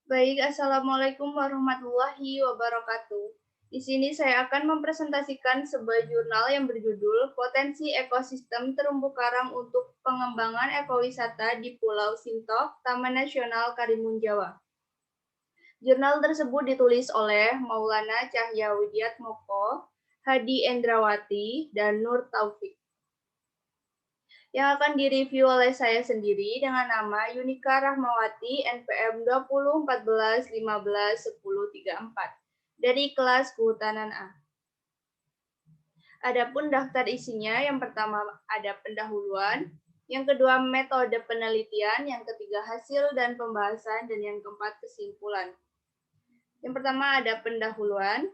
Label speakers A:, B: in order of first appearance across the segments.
A: Baik, Assalamualaikum warahmatullahi wabarakatuh. Di sini saya akan mempresentasikan sebuah jurnal yang berjudul Potensi Ekosistem Terumbu Karang untuk Pengembangan Ekowisata di Pulau Sintok, Taman Nasional Karimun Jawa. Jurnal tersebut ditulis oleh Maulana Cahya Widiatmoko, Hadi Endrawati, dan Nur Taufik, yang akan direview oleh saya sendiri dengan nama Yunika Rahmawati NPM 2014151034 dari kelas Kehutanan A. Adapun daftar isinya, yang pertama ada pendahuluan, yang kedua metode penelitian, yang ketiga hasil dan pembahasan, dan yang keempat kesimpulan. Yang pertama ada pendahuluan.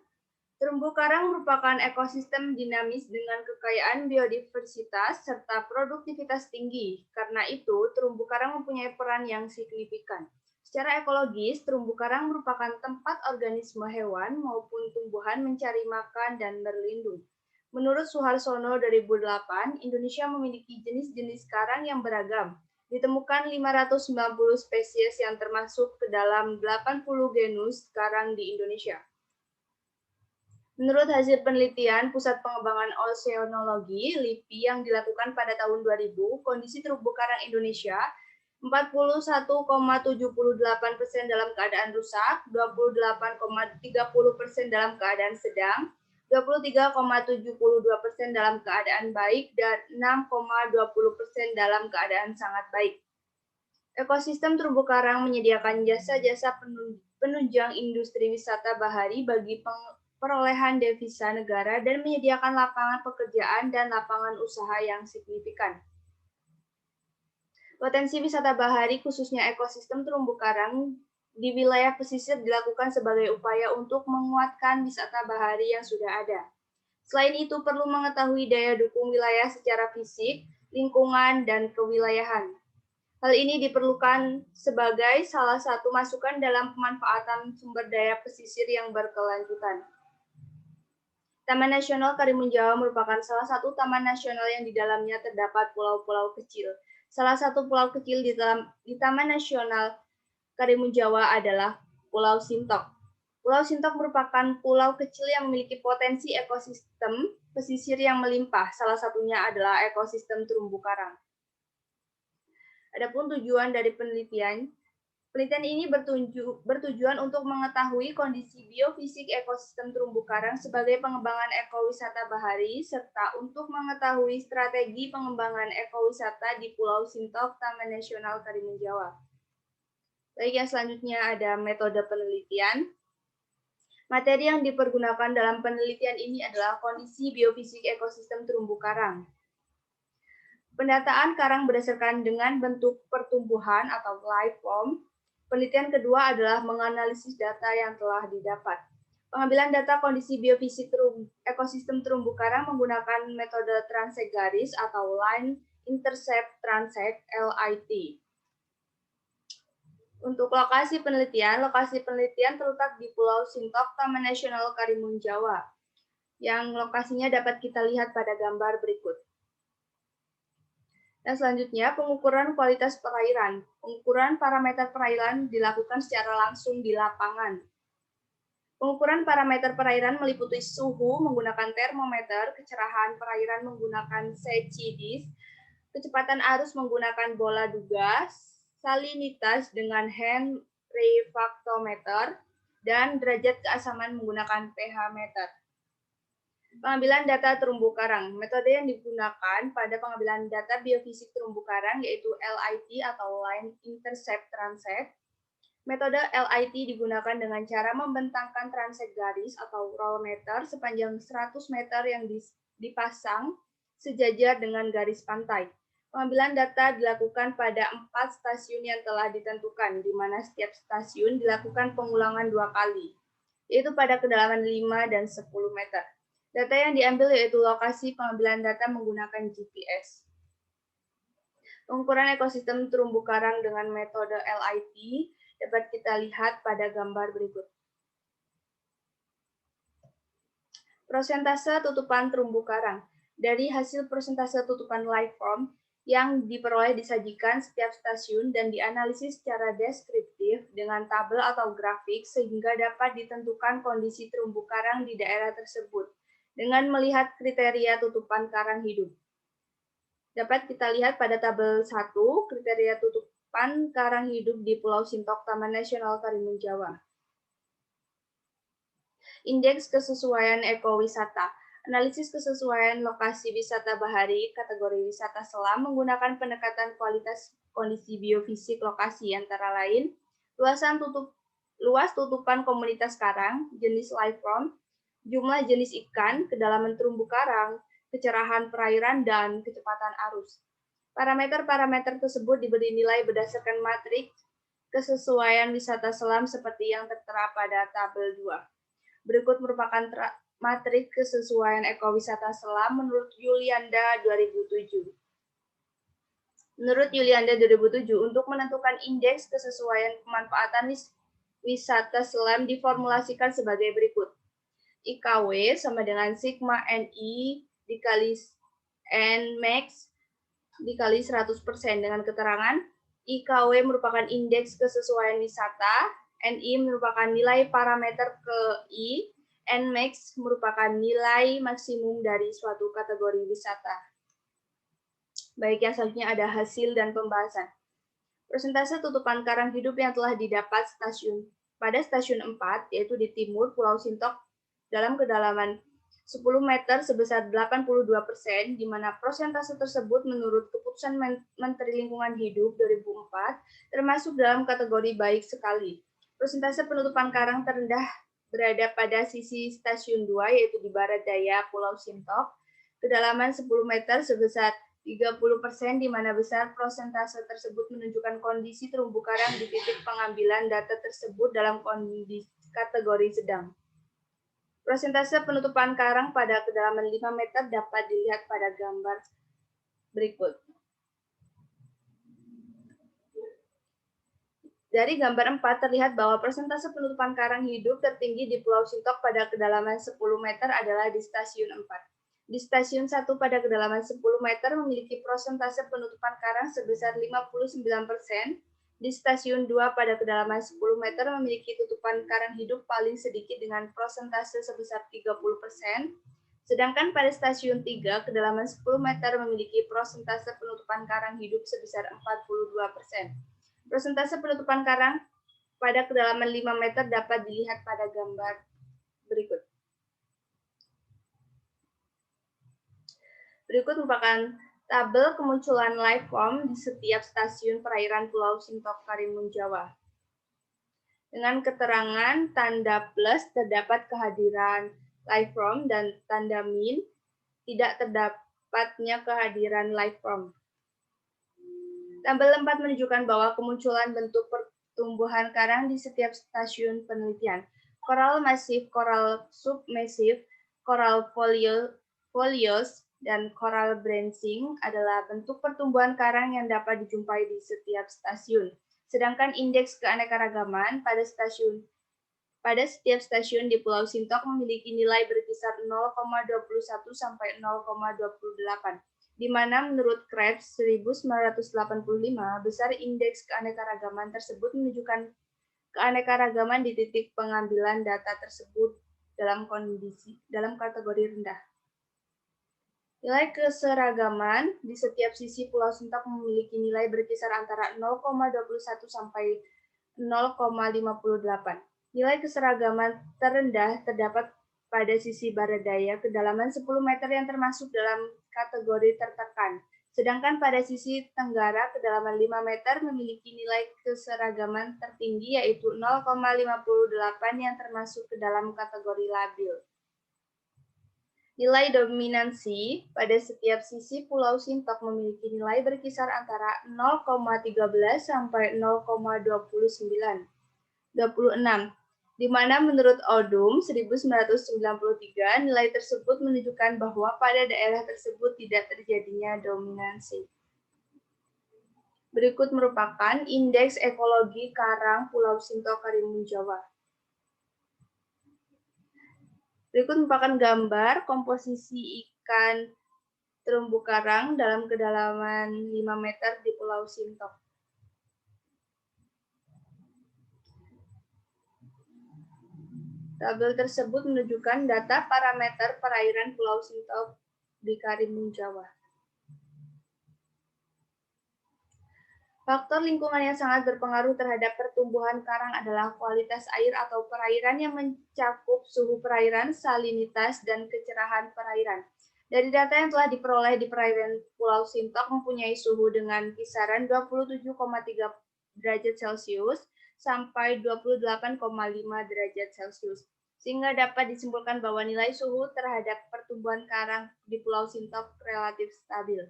A: Terumbu karang merupakan ekosistem dinamis dengan kekayaan biodiversitas serta produktivitas tinggi. Karena itu, terumbu karang mempunyai peran yang signifikan. Secara ekologis, terumbu karang merupakan tempat organisme hewan maupun tumbuhan mencari makan dan berlindung. Menurut Suharsono 2008, Indonesia memiliki jenis-jenis karang yang beragam. Ditemukan 590 spesies yang termasuk ke dalam 80 genus karang di Indonesia. Menurut hasil penelitian Pusat Pengembangan Oceanologi (LIPI) yang dilakukan pada tahun 2000, kondisi terumbu karang Indonesia 41,78% dalam keadaan rusak, 28,30% dalam keadaan sedang, 23,72% dalam keadaan baik, dan 6,20% dalam keadaan sangat baik. Ekosistem terumbu karang menyediakan jasa-jasa penunjang industri wisata bahari bagi perolehan devisa negara dan menyediakan lapangan pekerjaan dan lapangan usaha yang signifikan. Potensi wisata bahari khususnya ekosistem terumbu karang di wilayah pesisir dilakukan sebagai upaya untuk menguatkan wisata bahari yang sudah ada. Selain itu, perlu mengetahui daya dukung wilayah secara fisik, lingkungan, dan kewilayahan. Hal ini diperlukan sebagai salah satu masukan dalam pemanfaatan sumber daya pesisir yang berkelanjutan. Taman Nasional Karimun Jawa merupakan salah satu taman nasional yang di dalamnya terdapat pulau-pulau kecil. Salah satu pulau kecil di Taman Nasional Karimun Jawa adalah Pulau Sintok. Pulau Sintok merupakan pulau kecil yang memiliki potensi ekosistem pesisir yang melimpah. Salah satunya adalah ekosistem terumbu karang. Adapun tujuan dari penelitian ini bertujuan untuk mengetahui kondisi biofisik ekosistem terumbu karang sebagai pengembangan ekowisata bahari, serta untuk mengetahui strategi pengembangan ekowisata di Pulau Sintok, Taman Nasional Karimun Jawa. Baik, yang selanjutnya ada metode penelitian. Materi yang dipergunakan dalam penelitian ini adalah kondisi biofisik ekosistem terumbu karang. Pendataan karang berdasarkan dengan bentuk pertumbuhan atau life form. Penelitian kedua adalah menganalisis data yang telah didapat. Pengambilan data kondisi biofisik ekosistem terumbu karang menggunakan metode transek garis atau line intercept transect (LIT). Untuk lokasi penelitian terletak di Pulau Sintok, Taman Nasional Karimun Jawa, yang lokasinya dapat kita lihat pada gambar berikut. Dan selanjutnya, pengukuran kualitas perairan. Pengukuran parameter perairan dilakukan secara langsung di lapangan. Pengukuran parameter perairan meliputi suhu menggunakan termometer, kecerahan perairan menggunakan SECIDIS, kecepatan arus menggunakan bola duga, salinitas dengan hand refractometer, dan derajat keasaman menggunakan pH meter. Pengambilan data terumbu karang. Metode yang digunakan pada pengambilan data biofisik terumbu karang yaitu LIT atau Line Intercept Transect. Metode LIT digunakan dengan cara membentangkan transek garis atau roll meter sepanjang 100 meter yang dipasang sejajar dengan garis pantai. Pengambilan data dilakukan pada 4 stasiun yang telah ditentukan, di mana setiap stasiun dilakukan pengulangan 2 kali, yaitu pada kedalaman 5 dan 10 meter. Data yang diambil yaitu lokasi pengambilan data menggunakan GPS. Pengukuran ekosistem terumbu karang dengan metode LIT dapat kita lihat pada gambar berikut. Persentase tutupan terumbu karang. Dari hasil persentase tutupan life form, yang diperoleh disajikan setiap stasiun dan dianalisis secara deskriptif dengan tabel atau grafik sehingga dapat ditentukan kondisi terumbu karang di daerah tersebut dengan melihat kriteria tutupan karang hidup. Dapat kita lihat pada tabel 1 kriteria tutupan karang hidup di Pulau Sintok, Taman Nasional Karimun Jawa. Indeks kesesuaian ekowisata. Analisis kesesuaian lokasi wisata bahari kategori wisata selam menggunakan pendekatan kualitas kondisi biofisik lokasi antara lain luas tutupan komunitas karang, jenis life form, jumlah jenis ikan, kedalaman terumbu karang, kecerahan perairan, dan kecepatan arus. Parameter-parameter tersebut diberi nilai berdasarkan matriks kesesuaian wisata selam seperti yang tertera pada tabel 2. Berikut merupakan matrik kesesuaian ekowisata selam menurut Yulianda 2007. Menurut Yulianda 2007, untuk menentukan indeks kesesuaian pemanfaatan wisata selam diformulasikan sebagai berikut. IKW sama dengan sigma NI dikali Nmax dikali 100% dengan keterangan IKW merupakan indeks kesesuaian wisata, NI merupakan nilai parameter KI, Nmax merupakan nilai maksimum dari suatu kategori wisata. Baik, yang selanjutnya ada hasil dan pembahasan. Persentase tutupan karang hidup yang telah didapat pada stasiun 4, yaitu di timur Pulau Sintok dalam kedalaman 10 meter sebesar 82%, di mana persentase tersebut menurut keputusan Menteri Lingkungan Hidup 2004 termasuk dalam kategori baik sekali. Persentase penutupan karang terendah berada pada sisi stasiun 2, yaitu di barat daya Pulau Sintok, kedalaman 10 meter sebesar 30%, di mana besar persentase tersebut menunjukkan kondisi terumbu karang di titik pengambilan data tersebut dalam kondisi kategori sedang. Persentase penutupan karang pada kedalaman 5 meter dapat dilihat pada gambar berikut. Dari gambar 4 terlihat bahwa persentase penutupan karang hidup tertinggi di Pulau Sintok pada kedalaman 10 meter adalah di stasiun 4. Di stasiun 1 pada kedalaman 10 meter memiliki persentase penutupan karang sebesar 59%. Di stasiun 2 pada kedalaman 10 meter memiliki tutupan karang hidup paling sedikit dengan persentase sebesar 30%. Sedangkan pada stasiun 3 kedalaman 10 meter memiliki persentase penutupan karang hidup sebesar 42%. Persentase penutupan karang pada kedalaman 5 meter dapat dilihat pada gambar berikut. Berikut merupakan tabel kemunculan life form di setiap stasiun perairan Pulau Sintok, Karimun Jawa. Dengan keterangan tanda plus terdapat kehadiran life form dan tanda min tidak terdapatnya kehadiran life form. Tabel 4 menunjukkan bahwa kemunculan bentuk pertumbuhan karang di setiap stasiun penelitian. Koral masif, koral submasif, koral folios, dan koral branching adalah bentuk pertumbuhan karang yang dapat dijumpai di setiap stasiun. Sedangkan indeks keanekaragaman pada setiap stasiun di Pulau Sintok memiliki nilai berkisar 0,21 sampai 0,28. Di mana menurut Krebs 1985, besar indeks keanekaragaman tersebut menunjukkan keanekaragaman di titik pengambilan data tersebut dalam kategori rendah. Nilai keseragaman di setiap sisi Pulau Sintok memiliki nilai berkisar antara 0,21 sampai 0,58. Nilai keseragaman terendah terdapat pada sisi barat daya kedalaman 10 meter yang termasuk dalam kategori tertekan. Sedangkan pada sisi tenggara kedalaman 5 meter memiliki nilai keseragaman tertinggi yaitu 0,58 yang termasuk ke dalam kategori labil. Nilai dominansi pada setiap sisi Pulau Sintok memiliki nilai berkisar antara 0,13 sampai 0,26, di mana menurut Odum 1993 nilai tersebut menunjukkan bahwa pada daerah tersebut tidak terjadinya dominansi. Berikut merupakan indeks ekologi karang Pulau Sintok, Karimun Jawa. Berikut merupakan gambar komposisi ikan terumbu karang dalam kedalaman 5 meter di Pulau Sintok. Tabel tersebut menunjukkan data parameter perairan Pulau Sintok di Karimun Jawa. Faktor lingkungan yang sangat berpengaruh terhadap pertumbuhan karang adalah kualitas air atau perairan yang mencakup suhu perairan, salinitas, dan kecerahan perairan. Dari data yang telah diperoleh di perairan Pulau Sintok mempunyai suhu dengan kisaran 27,3 derajat Celcius sampai 28,5 derajat Celcius. Sehingga dapat disimpulkan bahwa nilai suhu terhadap pertumbuhan karang di Pulau Sintok relatif stabil.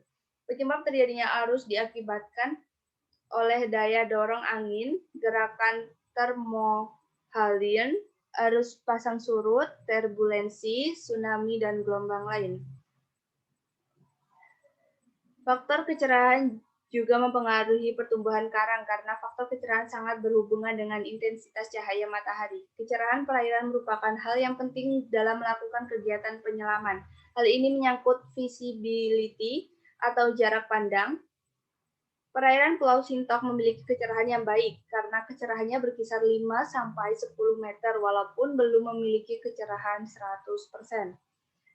A: Penyebab terjadinya arus diakibatkan oleh daya dorong angin, gerakan termohalion, arus pasang surut, turbulensi, tsunami, dan gelombang lain. Faktor kecerahan juga mempengaruhi pertumbuhan karang karena faktor kecerahan sangat berhubungan dengan intensitas cahaya matahari. Kecerahan perairan merupakan hal yang penting dalam melakukan kegiatan penyelaman. Hal ini menyangkut visibility atau jarak pandang. Perairan Pulau Sintok memiliki kecerahan yang baik karena kecerahannya berkisar 5 sampai 10 meter walaupun belum memiliki kecerahan 100%.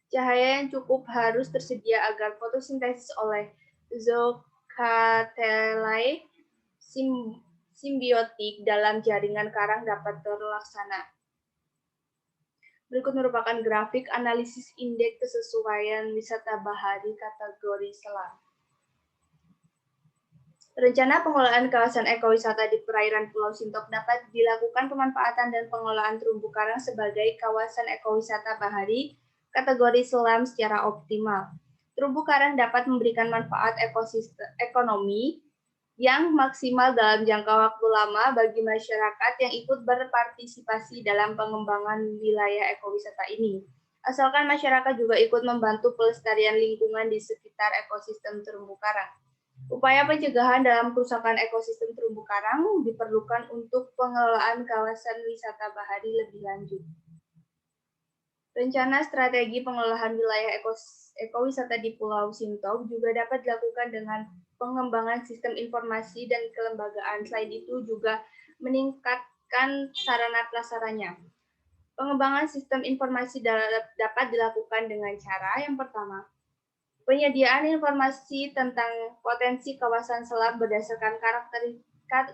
A: Cahaya yang cukup harus tersedia agar fotosintesis oleh zooxanthellae simbiotik dalam jaringan karang dapat terlaksana. Berikut merupakan grafik analisis indeks kesesuaian wisata bahari kategori selam. Rencana pengelolaan kawasan ekowisata di perairan Pulau Sintok dapat dilakukan pemanfaatan dan pengelolaan terumbu karang sebagai kawasan ekowisata bahari kategori selam secara optimal. Terumbu karang dapat memberikan manfaat ekosistem ekonomi yang maksimal dalam jangka waktu lama bagi masyarakat yang ikut berpartisipasi dalam pengembangan wilayah ekowisata ini. Asalkan masyarakat juga ikut membantu pelestarian lingkungan di sekitar ekosistem terumbu karang. Upaya pencegahan dalam kerusakan ekosistem terumbu karang diperlukan untuk pengelolaan kawasan wisata bahari lebih lanjut. Rencana strategi pengelolaan wilayah ekowisata di Pulau Sintok juga dapat dilakukan dengan pengembangan sistem informasi dan kelembagaan. Selain itu juga meningkatkan sarana prasaranya. Pengembangan sistem informasi dapat dilakukan dengan cara yang pertama, penyediaan informasi tentang potensi kawasan selam berdasarkan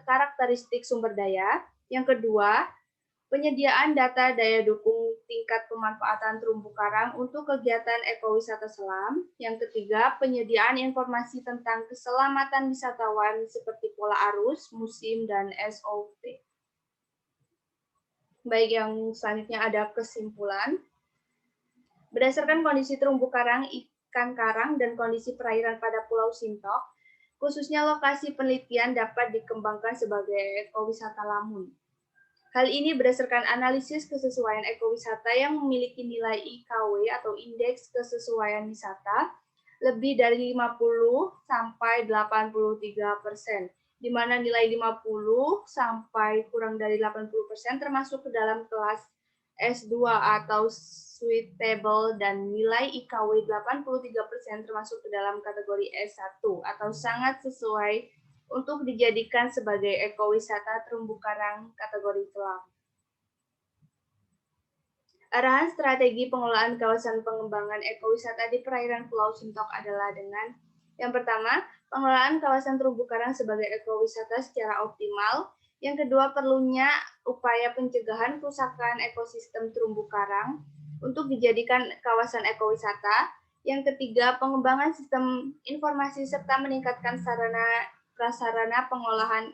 A: karakteristik sumber daya. Yang kedua, penyediaan data daya dukung tingkat pemanfaatan terumbu karang untuk kegiatan ekowisata selam. Yang ketiga, penyediaan informasi tentang keselamatan wisatawan seperti pola arus, musim, dan SOP. Baik, yang selanjutnya ada kesimpulan. Berdasarkan kondisi terumbu karang, ikan karang, dan kondisi perairan pada Pulau Sintok, khususnya lokasi penelitian dapat dikembangkan sebagai ekowisata lamun. Hal ini berdasarkan analisis kesesuaian ekowisata yang memiliki nilai IKW atau Indeks Kesesuaian Wisata lebih dari 50 sampai 83%, di mana nilai 50 sampai kurang dari 80% termasuk ke dalam kelas S2 atau suitable dan nilai IKW 83% termasuk ke dalam kategori S1 atau sangat sesuai untuk dijadikan sebagai ekowisata terumbu karang kategori selam. Arahan strategi pengelolaan kawasan pengembangan ekowisata di perairan Pulau Sintok adalah dengan yang pertama, pengelolaan kawasan terumbu karang sebagai ekowisata secara optimal. Yang kedua, perlunya upaya pencegahan kerusakan ekosistem terumbu karang untuk dijadikan kawasan ekowisata. Yang ketiga, pengembangan sistem informasi serta meningkatkan sarana prasarana pengolahan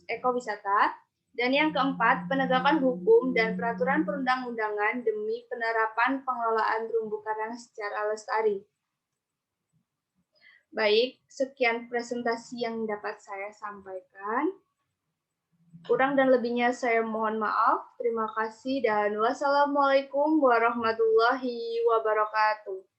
A: ekowisata. Dan yang keempat, penegakan hukum dan peraturan perundang-undangan demi penerapan pengelolaan terumbu karang secara lestari. Baik, sekian presentasi yang dapat saya sampaikan. Kurang dan lebihnya saya mohon maaf. Terima kasih dan wassalamualaikum warahmatullahi wabarakatuh.